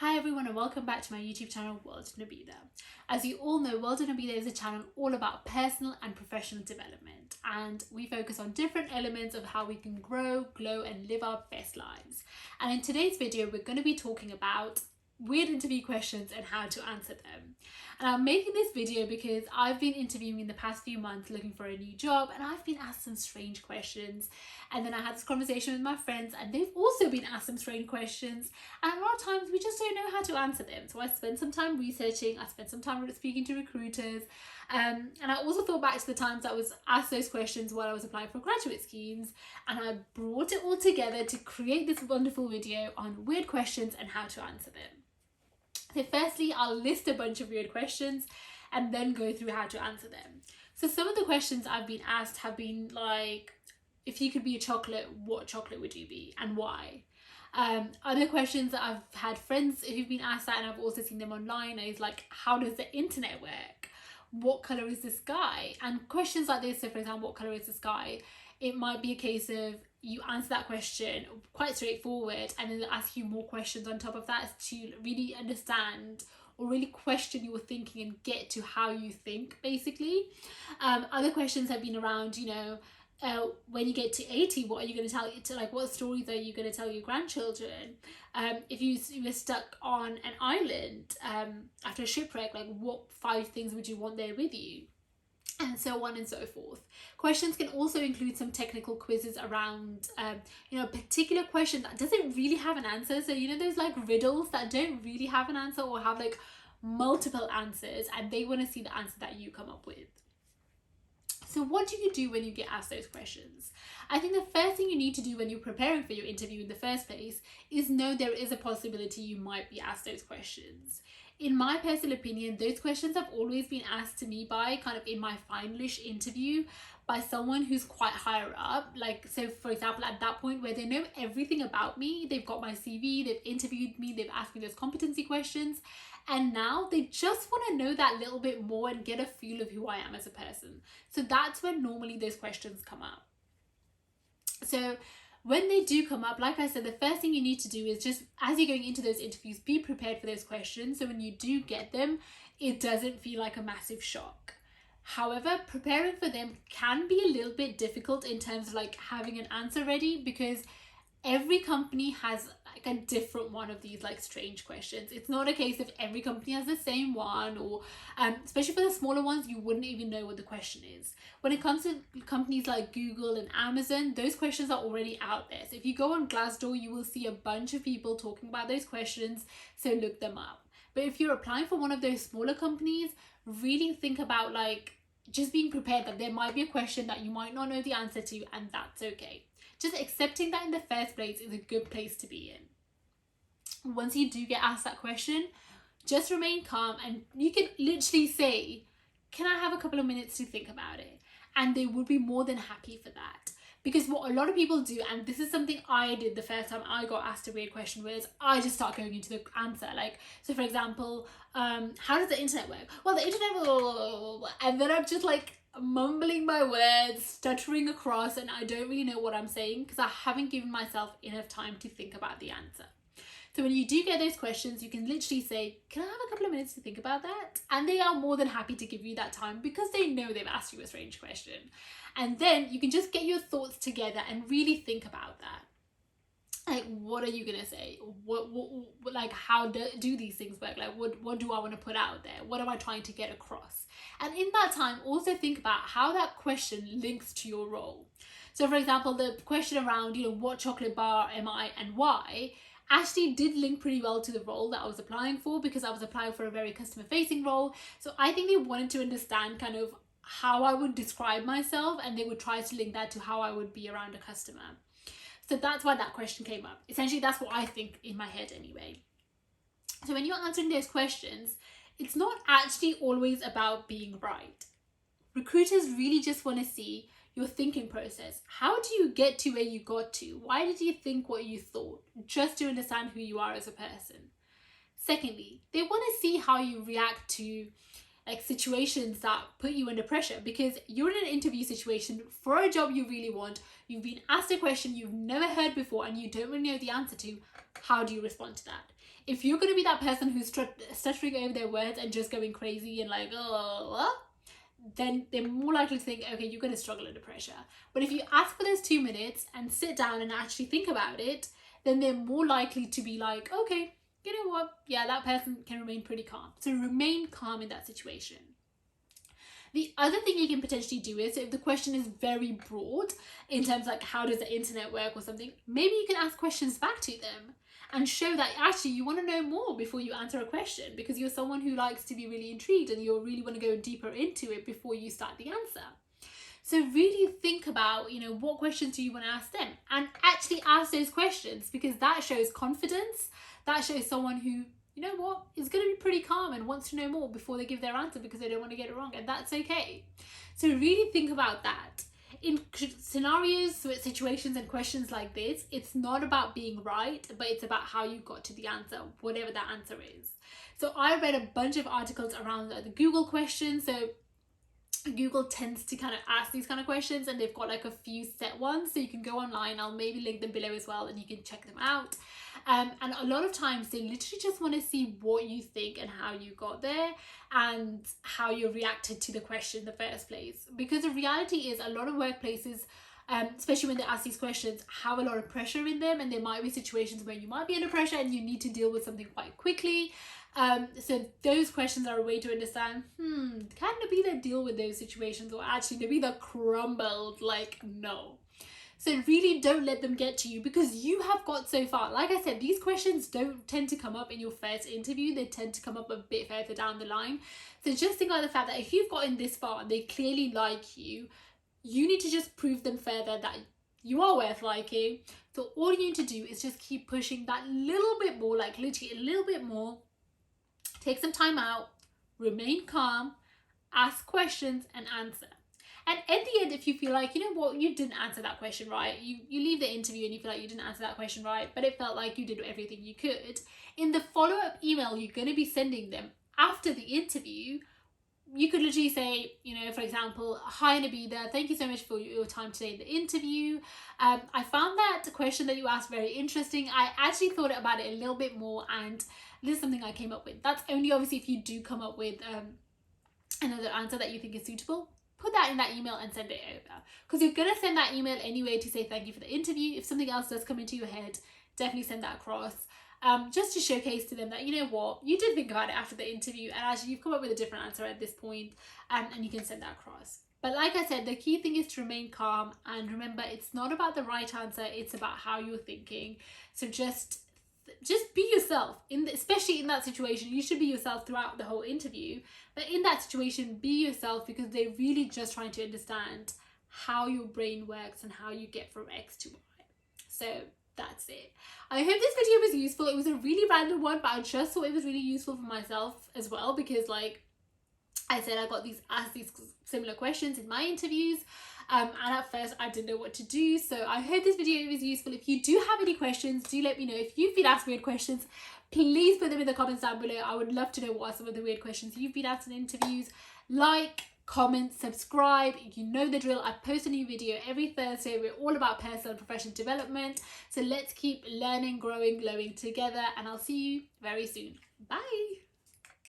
Hi everyone and welcome back to my YouTube channel World Nabila. As you all know, World Nabila is a channel all about personal and professional development, and we focus on different elements of how we can grow, glow and live our best lives. And in today's video we're going to be talking about weird interview questions and how to answer them. And I'm making this video because I've been interviewing in the past few months looking for a new job, and I've been asked some strange questions. And then I had this conversation with my friends and they've also been asked some strange questions, and a lot of times we just don't know how to answer them. So I spent some time researching, I spent some time speaking to recruiters, and I also thought back to the times I was asked those questions while I was applying for graduate schemes, and I brought it all together to create this wonderful video on weird questions and how to answer them. So firstly, I'll list a bunch of weird questions and then go through how to answer them. So some of the questions I've been asked have been like, if you could be a chocolate, what chocolate would you be and why? Other questions that I've had friends who've been asked that, and I've also seen them online, is like, how does the internet work? What colour is the sky? And questions like this, so for example, what colour is the sky? It might be a case of you answer that question quite straightforward, and then they'll ask you more questions on top of that to really understand or really question your thinking and get to how you think, basically. Other questions have been around, when you get to 80, what are you going to tell, what stories are you going to tell your grandchildren? If you were stuck on an island after a shipwreck, like what 5 things would you want there with you? And so on and so forth. Questions can also include some technical quizzes around, a particular question that doesn't really have an answer. So, there's like riddles that don't really have an answer or have like multiple answers, and they want to see the answer that you come up with. So what do you do when you get asked those questions? I think the first thing you need to do when you're preparing for your interview in the first place is know there is a possibility you might be asked those questions. In my personal opinion, those questions have always been asked to me by kind of in my finalish interview by someone who's quite higher up. Like, so for example, at that point where they know everything about me, they've got my CV, they've interviewed me, they've asked me those competency questions, and now they just want to know that little bit more and get a feel of who I am as a person. So that's when normally those questions come up. So when they do come up, like I said, the first thing you need to do is just, as you're going into those interviews, be prepared for those questions. So when you do get them, it doesn't feel like a massive shock. However, preparing for them can be a little bit difficult in terms of like having an answer ready, because every company has like a different one of these like strange questions. It's not a case of every company has the same one, or especially for the smaller ones, you wouldn't even know what the question is. When it comes to companies like Google and Amazon, those questions are already out there. So if you go on Glassdoor, you will see a bunch of people talking about those questions, so look them up. But if you're applying for one of those smaller companies, really think about like just being prepared that there might be a question that you might not know the answer to, and that's okay. Just accepting that in the first place is a good place to be in. Once you do get asked that question, just remain calm, and you can literally say, can I have a couple of minutes to think about it? And they would be more than happy for that. Because what a lot of people do, and this is something I did the first time I got asked a weird question, was I just start going into the answer. Like, so for example, how does the internet work? Well, the internet, blah, blah, blah, blah, blah. And then I'm just like mumbling my words, stuttering across, and I don't really know what I'm saying because I haven't given myself enough time to think about the answer. So when you do get those questions, you can literally say, can I have a couple of minutes to think about that? And they are more than happy to give you that time because they know they've asked you a strange question. And then you can just get your thoughts together and really think about that. Like, what are you gonna say? What like, how do these things work? Like, what do I want to put out there? What am I trying to get across? And in that time, also think about how that question links to your role. So for example, the question around, what chocolate bar am I and why, actually did link pretty well to the role that I was applying for, because I was applying for a very customer facing role. So I think they wanted to understand kind of how I would describe myself, and they would try to link that to how I would be around a customer. So that's why that question came up. Essentially, that's what I think in my head anyway. So when you're answering those questions, it's not actually always about being right. Recruiters really just want to see your thinking process. How do you get to where you got to? Why did you think what you thought? Just to understand who you are as a person. Secondly, they want to see how you react to like situations that put you under pressure, because you're in an interview situation for a job you really want. You've been asked a question you've never heard before and you don't really know the answer to. How do you respond to that? If you're going to be that person who's stuttering over their words and just going crazy and like, oh, then they're more likely to think, okay, you're going to struggle under pressure. But if you ask for those 2 minutes and sit down and actually think about it, then they're more likely to be like, okay, you know what? Yeah, that person can remain pretty calm. So remain calm in that situation. The other thing you can potentially do is, if the question is very broad in terms of like how does the internet work or something, maybe you can ask questions back to them and show that actually you want to know more before you answer a question, because you're someone who likes to be really intrigued and you really want to go deeper into it before you start the answer. So really think about, you know, what questions do you want to ask them, and actually ask those questions, because that shows confidence. That shows someone who, you know what, is going to be pretty calm and wants to know more before they give their answer because they don't want to get it wrong, and that's okay. So really think about that. In scenarios, situations and questions like this, it's not about being right, but it's about how you got to the answer, whatever that answer is. So I read a bunch of articles around the Google questions. So Google tends to kind of ask these kind of questions, and they've got like a few set ones, so you can go online. I'll maybe link them below as well, and you can check them out. And a lot of times they literally just want to see what you think and how you got there and how you reacted to the question in the first place. Because the reality is, a lot of workplaces, especially when they ask these questions, have a lot of pressure in them, and there might be situations where you might be under pressure and you need to deal with something quite quickly. So those questions are a way to understand, can Nabila deal with those situations, or actually Nabila crumbled, like, no. So really don't let them get to you, because you have got so far. Like I said, these questions don't tend to come up in your first interview. They tend to come up a bit further down the line. So just think about the fact that if you've gotten this far and they clearly like you, you need to just prove them further that you are worth liking. So all you need to do is just keep pushing that little bit more, like literally a little bit more. Take some time out, remain calm, ask questions and answer. And at the end, if you feel like, you know what, you didn't answer that question right, you leave the interview and you feel like you didn't answer that question right, but it felt like you did everything you could, in the follow-up email you're going to be sending them after the interview, you could literally say, you know, for example, hi Nabila, thank you so much for your time today in the interview. I found that question that you asked very interesting. I actually thought about it a little bit more, and this is something I came up with. That's only obviously if you do come up with another answer that you think is suitable. Put that in that email and send it over, because you're going to send that email anyway to say thank you for the interview. If something else does come into your head, definitely send that across, just to showcase to them that, you know what, you did think about it after the interview and actually you've come up with a different answer at this point, and you can send that across. But like I said, the key thing is to remain calm, and remember, it's not about the right answer, it's about how you're thinking. So just be yourself, especially in that situation. You should be yourself throughout the whole interview, but in that situation, be yourself, because they're really just trying to understand how your brain works and how you get from X to Y. So that's it. I hope this video was useful. It was a really random one, but I just thought it was really useful for myself as well, because like I said, I got asked these similar questions in my interviews, and at first I didn't know what to do. So I hope this video was useful. If you do have any questions, do let me know. If you've been asked weird questions, please put them in the comments down below. I would love to know what are some of the weird questions you've been asked in interviews. Like, comment, subscribe. You know the drill. I post a new video every Thursday. We're all about personal and professional development. So let's keep learning, growing, glowing together, and I'll see you very soon. Bye.